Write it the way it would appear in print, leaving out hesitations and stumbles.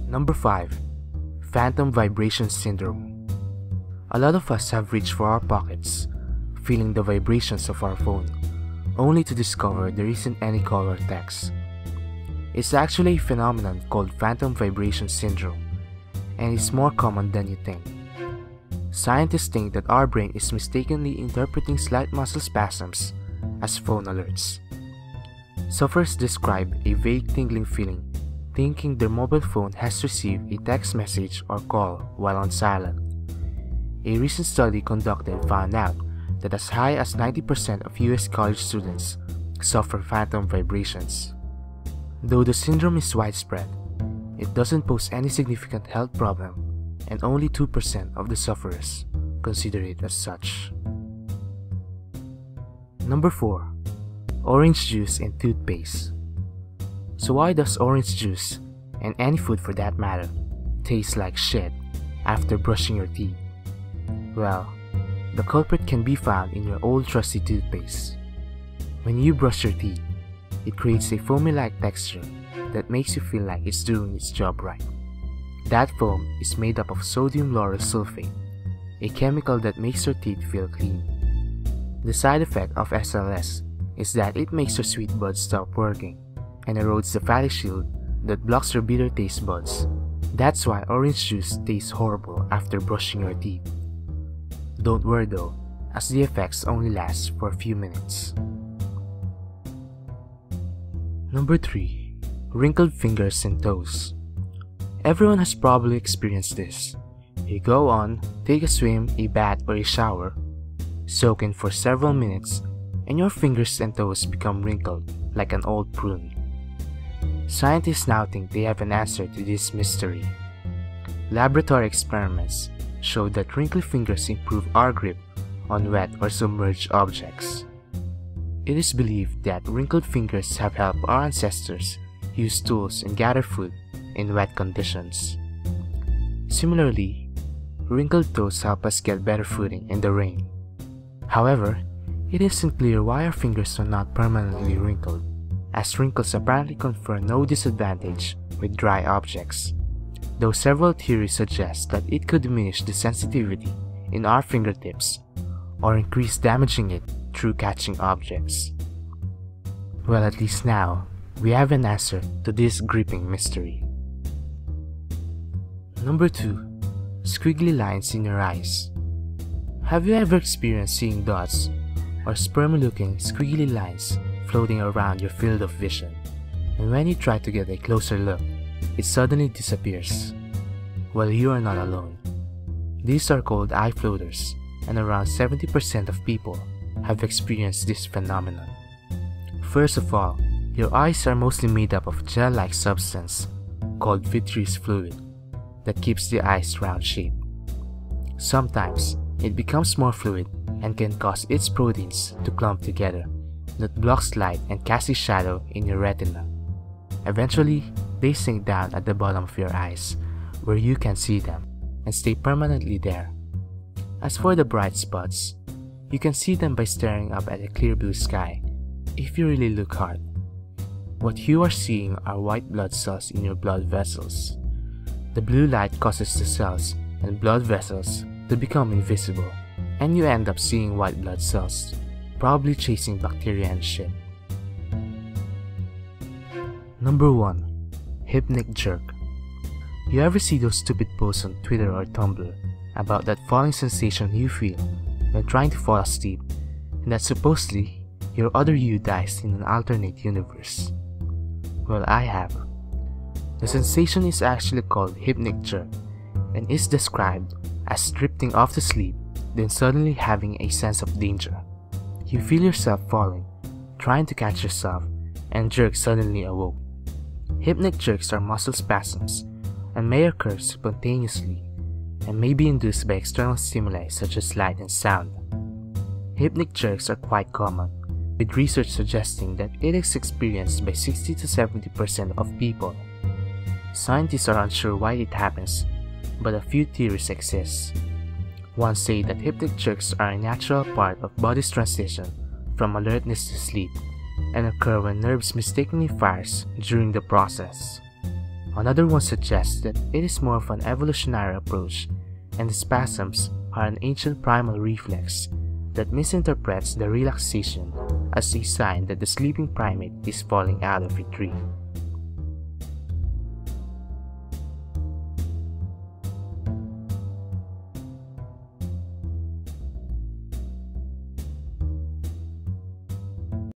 Number 5. Phantom Vibration Syndrome. A lot of us have reached for our pockets, feeling the vibrations of our phone, only to discover there isn't any call or text. It's actually a phenomenon called Phantom Vibration Syndrome, and it's more common than you think. Scientists think that our brain is mistakenly interpreting slight muscle spasms as phone alerts. Sufferers describe a vague tingling feeling, thinking their mobile phone has received a text message or call while on silent. A recent study conducted found out that as high as 90% of US college students suffer phantom vibrations. Though the syndrome is widespread, it doesn't pose any significant health problem, and only 2% of the sufferers consider it as such. Number 4. Orange juice and toothpaste. So why does orange juice, and any food for that matter, taste like shit after brushing your teeth? Well, the culprit can be found in your old trusty toothpaste. When you brush your teeth, it creates a foamy-like texture that makes you feel like it's doing its job right. That foam is made up of sodium lauryl sulfate, a chemical that makes your teeth feel clean. The side effect of SLS is that it makes your sweet buds stop working and erodes the fatty shield that blocks your bitter taste buds. That's why orange juice tastes horrible after brushing your teeth. Don't worry though, as the effects only last for a few minutes. Number 3. Wrinkled fingers and toes. Everyone has probably experienced this. You go on, take a swim, a bath, or a shower, soak in for several minutes, and your fingers and toes become wrinkled like an old prune. Scientists now think they have an answer to this mystery. Laboratory experiments show that wrinkly fingers improve our grip on wet or submerged objects. It is believed that wrinkled fingers have helped our ancestors use tools and gather food in wet conditions. Similarly, wrinkled toes help us get better footing in the rain. However, it isn't clear why our fingers are not permanently wrinkled, as wrinkles apparently confer no disadvantage with dry objects, though several theories suggest that it could diminish the sensitivity in our fingertips or increase damaging it through catching objects. Well, at least now, we have an answer to this gripping mystery. Number 2. Squiggly lines in your eyes. Have you ever experienced seeing dots or spermy-looking squiggly lines floating around your field of vision, and when you try to get a closer look, it suddenly disappears? Well, you are not alone. These are called eye floaters, and around 70% of people have experienced this phenomenon. First of all, your eyes are mostly made up of gel-like substance called vitreous fluid that keeps the eyes round shape. Sometimes, it becomes more fluid and can cause its proteins to clump together that blocks light and casts a shadow in your retina. Eventually, they sink down at the bottom of your eyes, where you can see them, and stay permanently there. As for the bright spots, you can see them by staring up at a clear blue sky, if you really look hard. What you are seeing are white blood cells in your blood vessels. The blue light causes the cells and blood vessels to become invisible, and you end up seeing white blood cells, probably chasing bacteria and shit. Number 1. Hypnic jerk. You ever see those stupid posts on Twitter or Tumblr about that falling sensation you feel when trying to fall asleep, and that supposedly your other you dies in an alternate universe? Well, I have. The sensation is actually called hypnic jerk and is described as drifting off to sleep, then suddenly having a sense of danger. You feel yourself falling, trying to catch yourself, and jerk suddenly awoke. Hypnic jerks are muscle spasms and may occur spontaneously and may be induced by external stimuli such as light and sound. Hypnic jerks are quite common, with research suggesting that it is experienced by 60 to 70% of people. Scientists are unsure why it happens, but a few theories exist. One say that hypnic jerks are a natural part of body's transition from alertness to sleep and occur when nerves mistakenly fires during the process. Another one suggests that it is more of an evolutionary approach, and the spasms are an ancient primal reflex that misinterprets the relaxation as a sign that the sleeping primate is falling out of a tree.